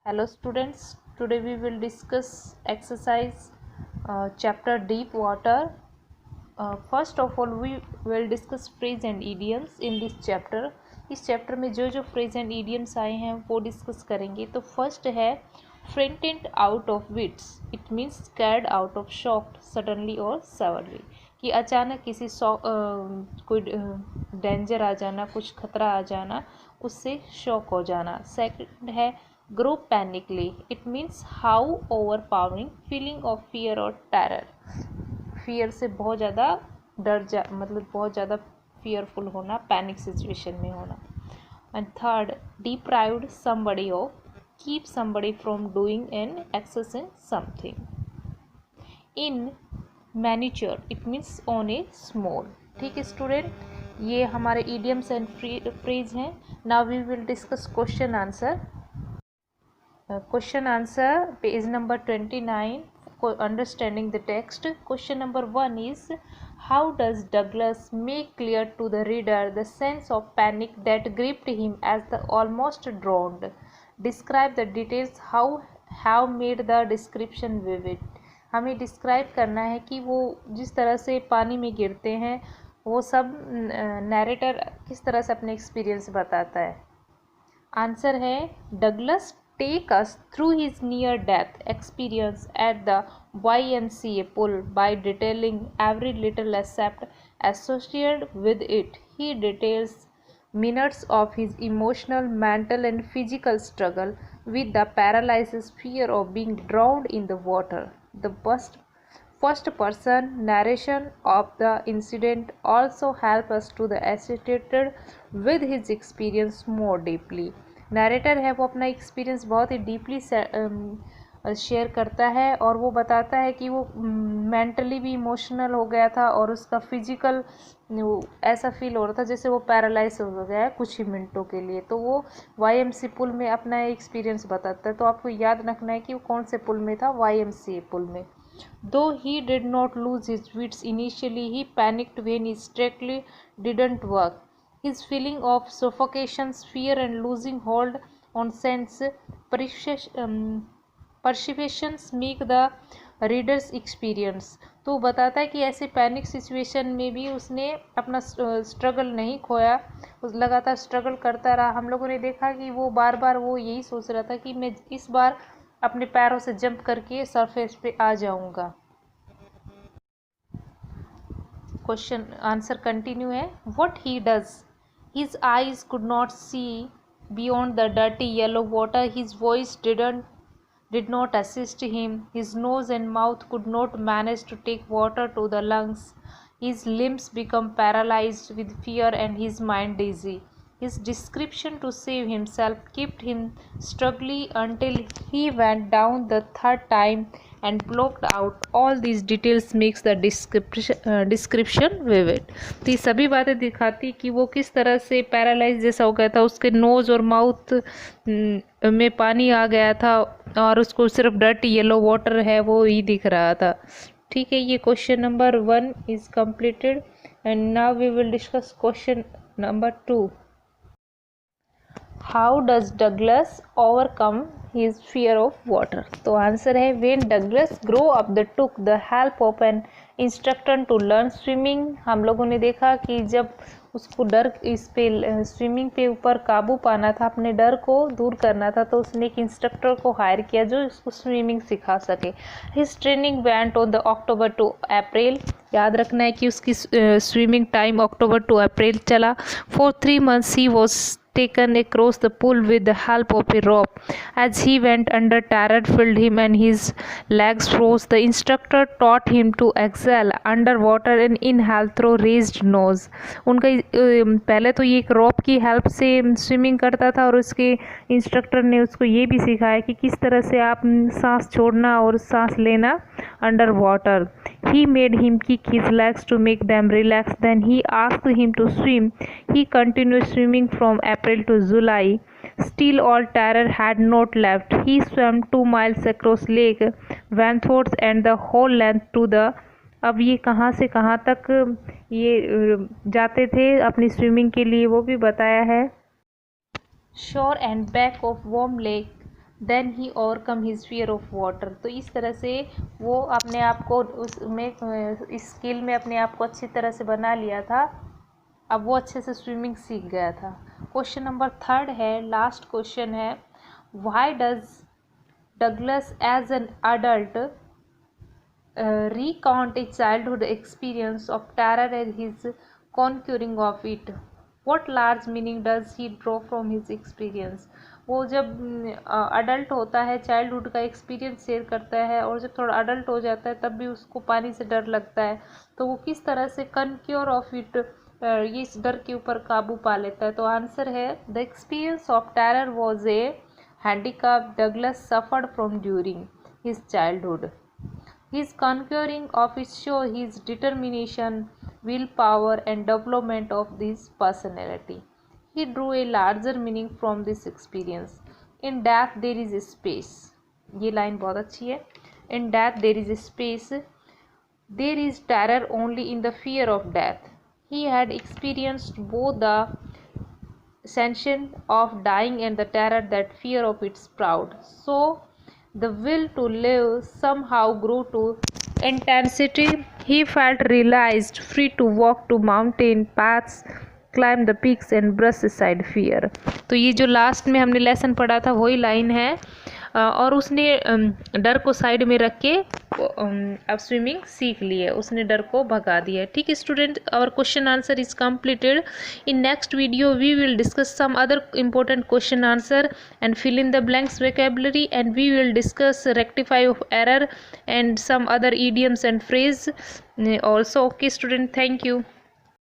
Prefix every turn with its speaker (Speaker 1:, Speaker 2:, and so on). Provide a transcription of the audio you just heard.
Speaker 1: Hello students, today we will discuss exercise chapter deep water. First of all we will discuss phrase and idioms in this chapter. इस chapter में जो जो phrase and idioms आए हैं वो discuss करेंगे. तो फर्स्ट है fainted out of wits. It means scared out of shocked suddenly or severely. कि अचानक किसी कोई डेंजर आ जाना, कुछ खतरा आ जाना, उससे शॉक हो जाना. सेकंड है grow panically. It means how overpowering feeling of fear or terror. fear से बहुत ज़्यादा मतलब बहुत ज़्यादा fearful होना, panic situation में होना. And third, deprived somebody of, keep somebody from doing an excess in something. In miniature, it means on a small. ठीक है स्टूडेंट, ये हमारे idioms and phrase हैं. Now we will discuss question answer. Question answer page number 29, understanding the text. Question number 1 is, how does Douglas make clear to the reader the sense of panic that gripped him as the almost drowned? Describe the details. How have made the description vivid. हमें describe करना है कि वो जिस तरह से पानी में गिरते हैं वो सब नैरेटर किस तरह से अपने एक्सपीरियंस बताता है. आंसर है Douglas take us through his near-death experience at the YMCA pool by detailing every little aspect associated with it. He details minutes of his emotional, mental and physical struggle with the paralysis fear of being drowned in the water. The first person narration of the incident also helps us to the associated with his experience more deeply. Narrator है वो अपना experience बहुत ही deeply share करता है और वो बताता है कि वो मेंटली भी इमोशनल हो गया था और उसका फिजिकल ऐसा फील हो रहा था जैसे वो पैरालाइज हो गया है कुछ ही मिनटों के लिए. तो वो YMCA पुल में अपना एक्सपीरियंस बताता है. तो आपको याद रखना है कि वो कौन से पुल में था, YMCA पुल में. Though he did not lose his wits initially, he panicked when his strategy didn't work. His feeling of suffocation, fear and losing hold on sense perceptions make the reader's experience. तो बताता है कि ऐसे panic situation में भी उसने अपना struggle नहीं खोया, उस लगातार स्ट्रगल करता रहा. हम लोगों ने देखा कि वो बार बार वो यही सोच रहा था कि मैं इस बार अपने पैरों से जंप करके सरफेस पे आ जाऊंगा. क्वेश्चन आंसर कंटिन्यू है. What he does. His eyes could not see beyond the dirty yellow water. His voice did not assist him. His nose and mouth could not manage to take water to the lungs. His limbs became paralyzed with fear and his mind dizzy. His description to save himself kept him struggling until he went down the third time and blocked out. All these details makes the description vivid. तो ये सभी बातें दिखाती कि वो किस तरह से पैरालाइज जैसा हो गया था, उसके नोज़ और माउथ में पानी आ गया था और उसको सिर्फ डर्टी येलो वाटर है वो ही दिख रहा था. ठीक है, ये question number 1 is completed and now we will discuss question number 2. How does Douglas overcome his fear of water. तो आंसर है when Douglas grow up the took the help of an instructor to learn swimming. हम लोगों ने देखा कि जब उसको डर इस पे स्विमिंग पे ऊपर काबू पाना था, अपने डर को दूर करना था, तो उसने एक इंस्ट्रक्टर को हायर किया जो उसको स्विमिंग सिखा सके. His training went on the October to April. याद रखना है कि उसकी स्विमिंग टाइम अक्टूबर टू अप्रैल चला. For 3 months he was taken across the pool with the help of a rope. As he went under, terror filled him and his legs froze. The instructor taught him to exhale underwater and inhale through raised nose. उनका पहले तो ये एक रोप की help से swimming करता था और उसके इंस्ट्रक्टर ने उसको ये भी सिखाया कि किस तरह से आप सांस छोड़ना और सांस लेना under water. He made him kick his legs to make them relax. Then he asked him to swim. He continued swimming from April to July. Still all terror had not left. He swam 2 miles across Lake Wentworth and the whole length to the. अब ये कहाँ से कहाँ तक ये जाते थे अपनी स्विमिंग के लिए वो भी बताया है. Shore and back of Warm Lake then he overcome his fear of water. तो इस तरह से वो अपने आप को उसमें इस स्किल में अपने आप को अच्छी तरह से बना लिया था। अब वो अच्छे से स्विमिंग सीख गया था। क्वेश्चन नंबर 3 है, लास्ट क्वेश्चन है, why does Douglas as an adult recount a childhood experience of terror and his conquering of it? What large meaning does he draw from his experience? वो जब adult होता है childhood का experience share करता है, और जब थोड़ा अडल्ट हो जाता है तब भी उसको पानी से डर लगता है, तो वो किस तरह से कनक्योर ऑफ इट, ये इस डर के ऊपर काबू पा लेता है। तो आंसर है, the experience of terror was a handicap Douglas suffered from during his childhood. His conquering of it show his determination, willpower and development of this personality. He drew a larger meaning from this experience. In death there is a space. ये line बहुत अच्छी है. In death there is a space. There is terror only in the fear of death. He had experienced both the sensation of dying and the terror that fear of its proud. So the will to live somehow grew to intensity. He felt realized, free to walk to mountain paths, climb the peaks and brush aside fear. तो ये जो last में हमने lesson पढ़ा था वही line है, और उसने डर को साइड में रख के अब स्विमिंग सीख ली है, उसने डर को भगा दिया है। ठीक है student, our question answer is completed. In next video we will discuss some other important question answer and fill in the blanks vocabulary, and we will discuss rectify of error and some other idioms and phrase also. Okay student, thank you.